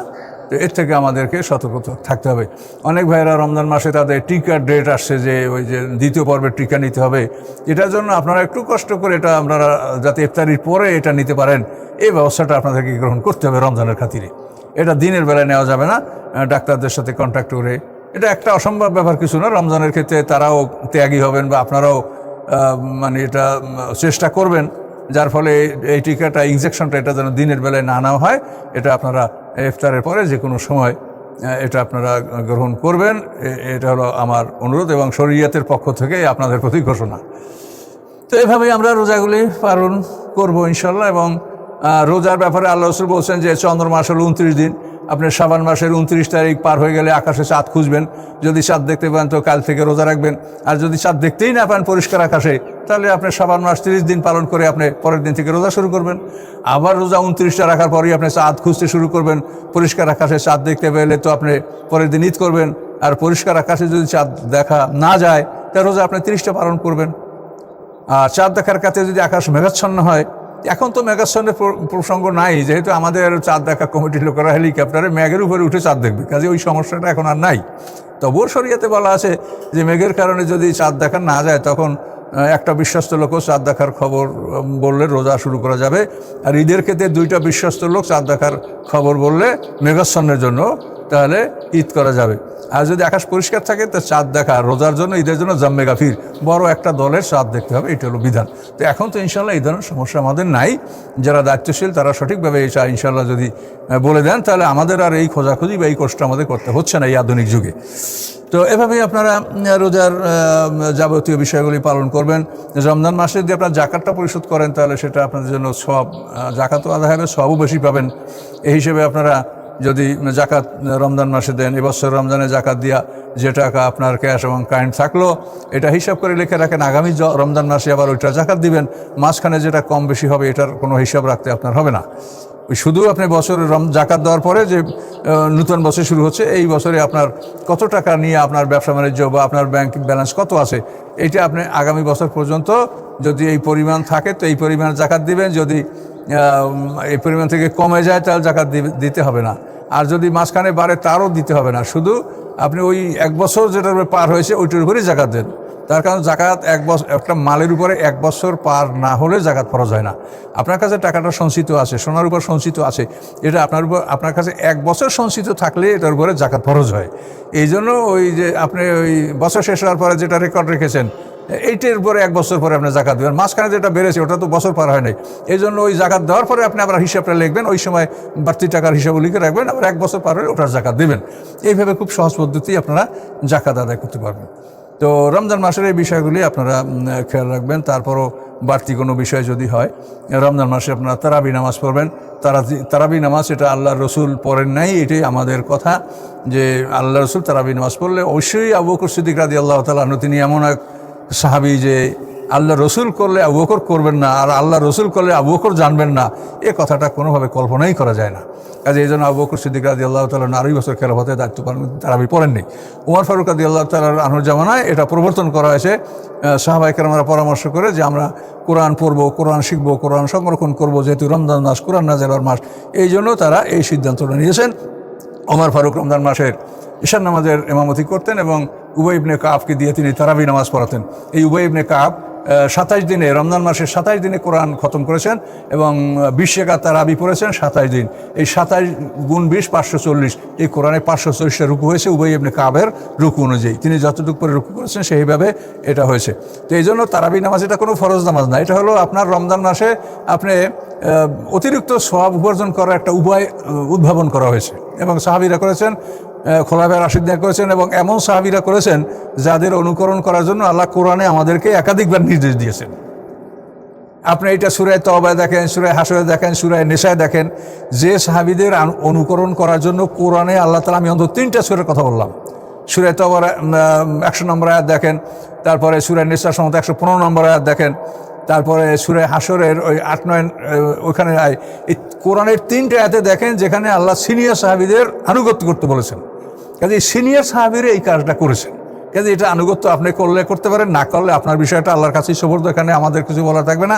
তো এর থেকে আমাদেরকে সতর্ক থাকতে হবে। অনেক ভাইয়েরা রমজান মাসে তাদের টিকার ডেট আসছে, যে ওই যে দ্বিতীয় পর্বের টিকা নিতে হবে, এটার জন্য আপনারা একটু কষ্ট করে এটা আপনারা যাতে ইফতারির পরে এটা নিতে পারেন, এই ব্যবস্থাটা আপনাদেরকে গ্রহণ করতে হবে রমজানের খাতিরে। এটা দিনের বেলায় নেওয়া যাবে না, ডাক্তারদের সাথে কন্ট্যাক্ট করে। এটা একটা অসম্ভব ব্যাপার কিছু না। রমজানের ক্ষেত্রে তারাও ত্যাগী হবেন বা আপনারাও এটা চেষ্টা করবেন, যার ফলে এই টিকাটা, ইনজেকশনটা, এটা যেন দিনের বেলায় না নেওয়া হয়। এটা আপনারা ইফতারের পরে যে কোনো সময় এটা আপনারা গ্রহণ করবেন, এটা হলো আমার অনুরোধ এবং শরীয়তের পক্ষ থেকে আপনাদের প্রতি ঘোষণা। তো এভাবেই আমরা রোজাগুলি পালন করব ইনশাল্লাহ। এবং রোজার ব্যাপারে আল্লাহ রাসূল বলছেন যে চন্দ্র মাস হলো 29 দিন। আপনি শাবান মাসের 29 তারিখ পার হয়ে গেলে আকাশে চাঁদ খুঁজবেন, যদি চাঁদ দেখতে পান তো কাল থেকে রোজা রাখবেন। আর যদি চাঁদ দেখতেই না পান পরিষ্কার আকাশে, তাহলে আপনি শাবান মাস 30 দিন পালন করে আপনি পরের দিন থেকে রোজা শুরু করবেন। আবার রোজা 29টা রাখার পরেই আপনি চাঁদ খুঁজতে শুরু করবেন। পরিষ্কার আকাশে চাঁদ দেখতে পেলে তো আপনি পরের দিন ঈদ করবেন। আর পরিষ্কার আকাশে যদি চাঁদ দেখা না যায়, তাহলে রোজা আপনি 30টা পালন করবেন। আর চাঁদ দেখার কাছে যদি আকাশ মেঘাচ্ছন্ন হয়, এখন তো মেঘাচ্ছন্নের প্রসঙ্গ নাই, যেহেতু আমাদের চাঁদ দেখা কমিটির লোকেরা হেলিকপ্টারে মেঘের উপরে উঠে চাঁদ দেখবে, কাজে ওই সমস্যাটা এখন আর নাই। তবুও শরীয়তে বলা আছে যে মেঘের কারণে যদি চাঁদ দেখা না যায়, তখন একটা বিশ্বস্ত লোকও চাঁদ দেখার খবর বললে রোজা শুরু করা যাবে। আর ঈদের ক্ষেত্রে 2টা বিশ্বস্ত লোক চাঁদ দেখার খবর বললে মেঘাচ্ছন্নের জন্য, তাহলে ঈদ করা যাবে। আর যদি আকাশ পরিষ্কার থাকে, তো চাঁদ দেখা রোজার জন্য, ঈদের জন্য জাম্মে গাফির, বড় একটা দলের চাঁদ দেখতে হবে, এটা হলো বিধান। তো এখন তো ইনশাল্লাহ এই ধরনের সমস্যা আমাদের নাই। যারা দায়িত্বশীল তারা সঠিকভাবে এই ইনশাল্লাহ যদি বলে দেন, তাহলে আমাদের আর এই খোঁজাখুঁজি বা এই কষ্ট আমাদের করতে হচ্ছে না এই আধুনিক যুগে। তো এভাবেই আপনারা রোজার যাবতীয় বিষয়গুলি পালন করবেন। রমজান মাসে যদি আপনার জাকাতটা পরিশোধ করেন, তাহলে সেটা আপনাদের জন্য সব, জাকাতও আদায় হবে, সবও বেশি পাবেন। এই হিসেবে আপনারা যদি জাকাত রমজান মাসে দেন, এবছর রমজানে জাকাত দিয়া যে টাকা আপনার ক্যাশ এবং কারেন্ট থাকলো, এটা হিসাব করে লিখে রাখেন, আগামী রমজান মাসে আবার ওইটা জাকাত দিবেন। মাঝখানে যেটা কম বেশি হবে, এটার কোনো হিসাব রাখতে আপনার হবে না। ওই শুধু আপনি বছরে জাকাত দেওয়ার পরে যে নতুন বছর শুরু হচ্ছে, এই বছরে আপনার কত টাকা নিয়ে আপনার ব্যবসা বাণিজ্য বা আপনার ব্যাংক ব্যালেন্স কত আছে, এইটা আপনি আগামী বছর পর্যন্ত যদি এই পরিমাণ থাকে, তো এই পরিমাণ জাকাত দিবেন। যদি এই পরিমাণ থেকে কমে যায়, তাহলে জাকাত দিতে হবে না। আর যদি মাঝখানে বাড়ে, তারও দিতে হবে না। শুধু আপনি ওই 1 বছর যেটার পার হয়েছে, ওইটার উপরেই জাকাত দেন। তার কারণ জাকাত একটা মালের উপরে 1 বছর পার না হলে জাকাত ফরজ হয় না। আপনার কাছে টাকাটা সঞ্চিত আছে, সোনার উপর সঞ্চিত আছে, এটা আপনার কাছে 1 বছর সঞ্চিত থাকলে এটার উপরে জাকাত ফরজ হয়। এই জন্য ওই যে আপনি ওই বছর শেষ হওয়ার পরে যেটা রেকর্ড রেখেছেন, এইটার পরে 1 বছর পরে আপনি জাকাত দেবেন। মাঝখানে যেটা বেড়েছে, ওটা তো বছর পার হয় নাই। এই জন্য ওই জাকাত দেওয়ার পরে আপনি আবার হিসাবটা লিখবেন, ওই সময় বাড়তি টাকার হিসাবও লিখে রাখবেন, আবার 1 বছর পার হলে ওটার জাকাত দেবেন। এইভাবে খুব সহজ পদ্ধতি আপনারা জাকাত আদায় করতে পারবেন। তো রমজান মাসের এই বিষয়গুলি আপনারা খেয়াল রাখবেন। তারপরও বাড়তি কোনো বিষয় যদি হয়, রমজান মাসে আপনারা তারাবি নামাজ পড়বেন। তারাবি নামাজ এটা আল্লাহর রসুল পড়েন নাই, এটাই আমাদের কথা, যে আল্লাহ রসুল তারাবি নামাজ পড়লে অবশ্যই আবু বকর সিদ্দিক রাদিয়াল্লাহু তাআলা আনহু, তিনি এমন এক সাহাবী যে আল্লাহ রসুল করলে আবু বকর করবেন না, আর আল্লাহ রসুল করলে আবু বকর জানবেন না, এ কথাটা কোনোভাবে কল্পনাই করা যায় না। কাজে এই জন্য আবু বকর সিদ্দিক রাদিয়াল্লাহু তাআলা 2 বছর খেলাফতের দায়িত্ব পালন তারাবি পড়েননি। উমর ফারুক রাদিয়াল্লাহু তাআলা আনহুর জামানায় এটা প্রবর্তন করা হয়েছে, সাহাবায়ে কেরামরা পরামর্শ করে, যে আমরা কোরআন পড়বো, কোরআন শিখবো, কোরআন সংরক্ষণ করবো, যেহেতু রমজান মাস কোরআন নাযিলের মাস, এই জন্য তারা এই সিদ্ধান্তটা নিয়েছেন। ওমর ফারুক রমজান মাসের ঈশার নামাজের ইমামতি করতেন এবং উবাই ইবনে কাবকে দিয়ে তিনি তারাবি নামাজ পড়াতেন। এই উবাই ইবনে কাব 27 দিনে, রমজান মাসের 27 দিনে কোরআন খতম করেছেন এবং 20 রাকাত তারাবি পড়েছেন 27 দিন। এই 27 গুণ 20 540, এই কোরআনে 540টা রুকু হয়েছে উবাই ইবনে কাবের রুকু অনুযায়ী। তিনি যতটুকু করে রুকু করেছেন সেইভাবে এটা হয়েছে। তো এই জন্য তারাবি নামাজ এটা কোনো ফরজ নামাজ না, এটা হলো আপনার রমজান মাসে আপনি অতিরিক্ত সওয়াব উপার্জন করার একটা উপায় উদ্ভাবন করা হয়েছে এবং সাহাবীরা করেছেন। খোলাফায়ে রাশিদিন করেছেন এবং এমন সাহাবীরা করেছেন যাদের অনুকরণ করার জন্য আল্লাহ কোরআনে আমাদেরকে একাধিকবার নির্দেশ দিয়েছেন। আপনি এটা সূরা তাওবায় দেখেন, সূরা হাশরে দেখেন, সূরা নিসায় দেখেন, যে সাহাবীদের অনুকরণ করার জন্য কোরআনে আল্লাহ তাআলা, আমি অন্তত 3টা সূরার কথা বললাম, সূরা তাওবার 100 নম্বর আয়াত দেখেন, তারপরে সূরা নিসার সমত 115 নম্বর আয়াত দেখেন, তারপরে সূরা হাশরের ওই 8-9 ওইখানে এই কোরআনের 3টা আয়াতে দেখেন যেখানে আল্লাহ সিনিয়র সাহাবীদের আনুগত্য করতে বলেছেন। কাজে সিনিয়র সাহাবীরা এই কাজটা করেছেন। কাজে এটা আনুগত্য আপনি করলে করতে পারেন, না করলে আপনার বিষয়টা আল্লাহর কাছেই সুপর্দ, এখানে আমাদের কিছু বলা থাকবে না।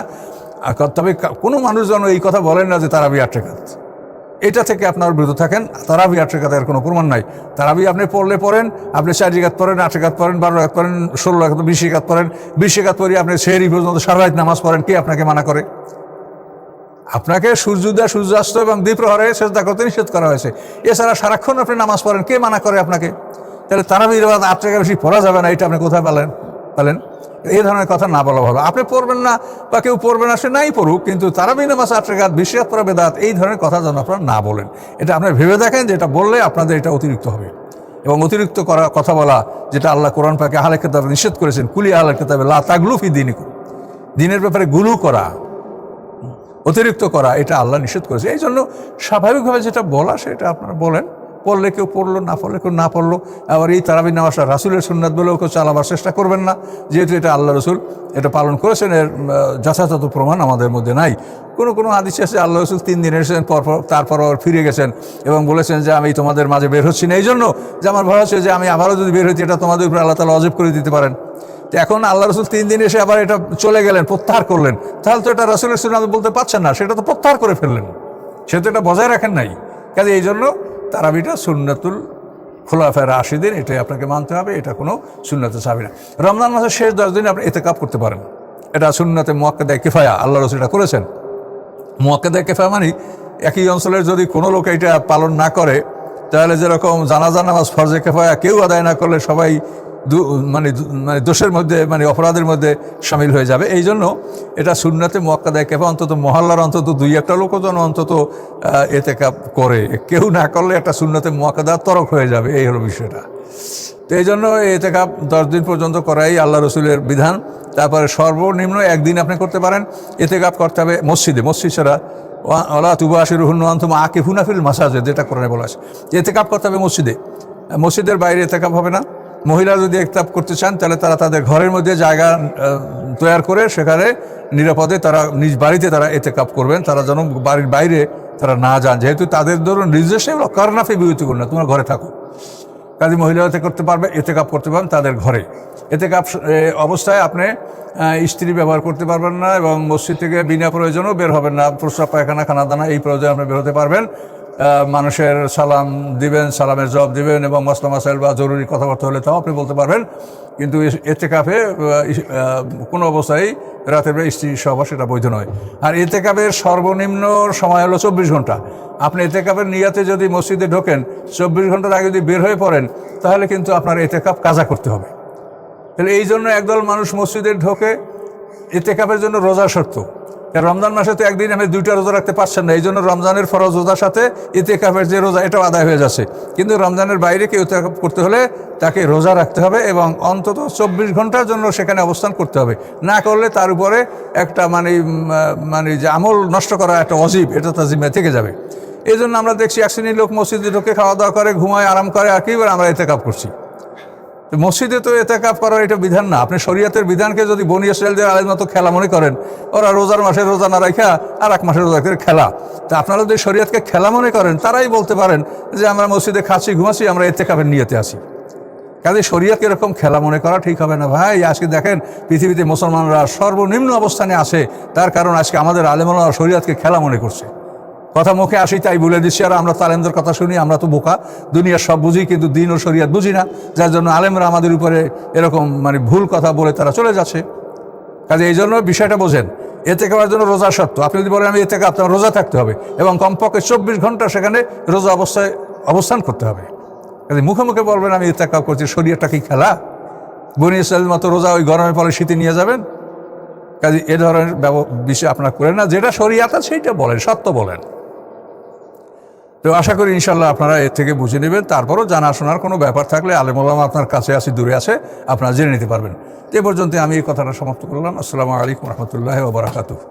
তবে কোনো মানুষ যেন এই কথা বলেন না যে তারাবি 8 রাকাত, এটা থেকে আপনার বিরত থাকেন। তারাবি 8 রাকাতের কোনো প্রমাণ নাই। তারাবি আপনি পড়লে পড়েন, আপনি 4 রাকাত পড়েন, 8 রাকাত পড়েন, 12 রাকাত পড়েন, 16 রাকাত, 20 রাকাত পড়েন, 20 রাকাত পড়ি আপনি সেহরি পর্যন্ত সারা রাত নামাজ পড়েন, কে আপনাকে মানা করে? আপনাকে সূর্যোদয়, সূর্যাস্ত এবং দ্বিপ্রহরে সেজদা করতে নিষেধ করা হয়েছে। এছাড়া সারাক্ষণ আপনি নামাজ পড়েন, কে মানা করে আপনাকে? তাহলে তারাবির বাদ 8 রাকাত বেশি পড়া যাবে না, এটা আপনি কোথায় পেলেন? এই ধরনের কথা না বলা ভালো। আপনি পড়বেন না বা কেউ পড়বে না, সে নাই পড়ুক, কিন্তু তারাবি নামাজ 8 রাকাত, 20 রাকাত পড়া বেদাত, এই ধরনের কথা যেন আপনারা না বলেন। এটা আপনারা ভেবে দেখেন যে এটা বললে আপনাদের এটা অতিরিক্ত হবে। এবং অতিরিক্ত করা কথা বলা, যেটা আল্লাহ কোরআন পাকে আহলে কিতাবে নিষেধ করেছেন, কুলি আহলে কিতাবে লা তাগলু ফি দীনিকুম, দিনের ব্যাপারে গুলু করা, অতিরিক্ত করা, এটা আল্লাহ নিষেধ করেছে। এই জন্য স্বাভাবিকভাবে যেটা বলা সেটা আপনারা বলেন। পড়লে কেউ পড়লো, না পড়লে কেউ না পড়লো। আবার এই তারাবি নামাজটা রাসূলের সুন্নাত বলেও কেউ চালাবার চেষ্টা করবেন না, যেহেতু এটা আল্লাহ রসুল এটা পালন করেছেন, এর যথাযথ প্রমাণ আমাদের মধ্যে নাই। কোনো হাদিসে আছে আল্লাহ রসুল 3 দিন এসেছেন, তারপর ফিরে গেছেন এবং বলেছেন যে আমি তোমাদের মাঝে বের হচ্ছি না, এই জন্য যে আমার ভয় হচ্ছে যে আমি আবারও যদি বের হইতে এটা তোমাদের উপরে আল্লাহ তাআলা ওয়াজিব করে দিতে পারেন। তো এখন আল্লাহ রসুল 3 দিন এসে আবার এটা চলে গেলেন, প্রত্যাহার করলেন, তাহলে তো এটা রাসূলের সুন্নাত বলতে পারছেন না, সেটা তো প্রত্যাহার করে ফেললেন, সে তো এটা বজায় রাখেন নাই। কাজে এই জন্য তারাবিটা সুন্নাতুল খোলাফায়ে রাশিদিন, এটাই আপনাকে মানতে হবে, এটা কোনো সুন্নাতে সাহাবী না। রমজান মাসের শেষ 10 দিনে আপনি ইতিকাফ করতে পারেন, এটা সুন্নাতে মুআক্কাদায়ে কিফায়া, আল্লাহ রাসূল এটা করেছেন। মুআক্কাদায়ে কিফায়া মানে একই অঞ্চলের যদি কোনো লোক এটা পালন না করে, তাহলে যেরকম জানাজা নামাজ ফরজে কিফায়া কেউ আদায় না করলে সবাই মানে দোষের মধ্যে, মানে অপরাধের মধ্যে শামিল হয়ে যাবে। এই জন্য এটা সুন্নাতে মুআক্কাদায়ে কিফায়া, অন্তত মহল্লার অন্তত 2-1টা লোকও যেন অন্তত ইতিকাফ করে, কেউ না করলে একটা সুন্নাতে মুআক্কাদা তরক হয়ে যাবে, এই হলো বিষয়টা। তো এই জন্য ইতিকাফ 10 দিন পর্যন্ত করাই আল্লাহ রসুলের বিধান। তারপরে সর্বনিম্ন 1 দিন আপনি করতে পারেন। ইতিকাফ করতে হবে মসজিদে, মসজিদ ছাড়া ওয়ালা তুবাশিরুহুন্না ওয়া আনতুম আকিফুনা ফিল মাসাজিদ, যেটা কোরআনে বলা আছে। ইতিকাফ করতে হবে মসজিদে, মসজিদের বাইরে ইতিকাফ হবে না। মহিলা যদি ইতিকাফ করতে চান তাহলে তারা তাদের ঘরের মধ্যে জায়গা তৈরি করে সেখানে নিরাপদে তারা নিজ বাড়িতে তারা ইতিকাফ করবেন, তারা যেন বাড়ির বাইরে তারা না যান, যেহেতু তাদের ধরুন নিজস্ব করনাফি বিরতি না, তোমার ঘরে থাকো। কাজে মহিলা করতে পারবে, ইতিকাফ করতে পারবেন তাদের ঘরে। ইতিকাফ অবস্থায় আপনি স্ত্রী ব্যবহার করতে পারবেন না এবং মসজিদ থেকে বিনা প্রয়োজনেও বের হবেন না। প্রস্রাব, পায়খানা, খানা দানা এই প্রয়োজনে আপনি বের হতে পারবেন। মানুষের সালাম দিবেন, সালামের জবাব দিবেন এবং মাসলা মাসাইল বা জরুরি কথাবার্তা হলে তাও আপনি বলতে পারবেন। কিন্তু ইতিকাফে কোনো অবস্থায় রাতের বেলা স্ত্রী সহবাস সেটা বৈধ নয়। আর ইতিকাফের সর্বনিম্ন সময় হলো 24 ঘন্টা। আপনি ইতিকাফের নিয়াতে যদি মসজিদে ঢোকেন, 24 ঘন্টার আগে যদি বের হয়ে পড়েন, তাহলে কিন্তু আপনার ইতিকাফ কাজা করতে হবে। তাহলে এই জন্য একদল মানুষ মসজিদে ঢোকে ইতিকাফের জন্য রোজা শর্ত। রমজান মাসে তো একদিন আপনি 2টা রোজা রাখতে পারছেন না, এই জন্য রমজানের ফরজ রোজার সাথে ইতিকাফের যে রোজা এটাও আদায় হয়ে যাচ্ছে। কিন্তু রমজানের বাইরে কেউ ইতিকাফ করতে হলে তাকে রোজা রাখতে হবে এবং অন্তত 24 ঘন্টার জন্য সেখানে অবস্থান করতে হবে। না করলে তার উপরে একটা মানে যে আমল নষ্ট করা একটা অজীব, এটা তার জিম্মায় থেকে যাবে। এই জন্য আমরা দেখছি এক শ্রেণীর লোক মসজিদে ঢোকে, খাওয়া দাওয়া করে, ঘুমায়, আরাম করে, আর কিবার আমরা ইতিকাফ করছি। মসজিদে তো ইতিকাফ করার এটা বিধান না। আপনি শরীয়তের বিধানকে যদি বনী ইসরাঈলদের আলের মতো খেলা মনে করেন, ওরা রোজার মাসে রোজা না রাখা আর এক মাসে রোজা করে খেলা, তা আপনারা যদি শরীয়তকে খেলা মনে করেন, তারাই বলতে পারেন যে আমরা মসজিদে খাচ্ছি, ঘুমাচ্ছি, আমরা ইতিকাফের নিয়তে আছি। কাজে শরীয়তকে এরকম খেলা মনে করা ঠিক হবে না ভাই। আজকে দেখেন পৃথিবীতে মুসলমানরা সর্বনিম্ন অবস্থানে আছে, তার কারণ আজকে আমাদের আলেমরা শরীয়তকে খেলা মনে করছে। কথা মুখে আসি তাই বলে দিচ্ছি, আর আমরা তালেমদের কথা শুনি, আমরা তো বোকা, দুনিয়ার সব বুঝি কিন্তু দিন ও শরীয়ত বুঝি না, যার জন্য আলেমরা আমাদের উপরে এরকম মানে ভুল কথা বলে তারা চলে যাচ্ছে। কাজে এই জন্য বিষয়টা বোঝেন। ইতিকাফের জন্য রোজা শর্ত। আপনি যদি বলেন আমি ইতিকাফ, আপনার রোজা থাকতে হবে এবং কমপক্ষে 24 ঘন্টা সেখানে রোজা অবস্থায় অবস্থান করতে হবে। কাজে মুখে মুখে বলবেন আমি ইতিকাফ করছি, শরীয়তটা কি খেলা? বনী ইসরাঈলের মতো রোজা ওই গরমের পরে শীতে নিয়ে যাবেন? কাজে এ ধরনের বিষয় আপনারা করেন না। যেটা শরীয়ত আছে সেইটা বলেন, সত্য বলেন। তো আশা করি ইনশাল্লাহ আপনারা এর থেকে বুঝে নেবেন। তারপরও জানাশোনার কোনো ব্যাপার থাকলে আলেম ওলামা আপনার কাছে আছে, দূরে আছে, আপনারা জেনে নিতে পারবেন। এ পর্যন্ত আমি এই কথাটা সমাপ্ত করলাম। আসসালামু আলাইকুম রহমতুল্লাহ ওয়া বারাকাতুহু।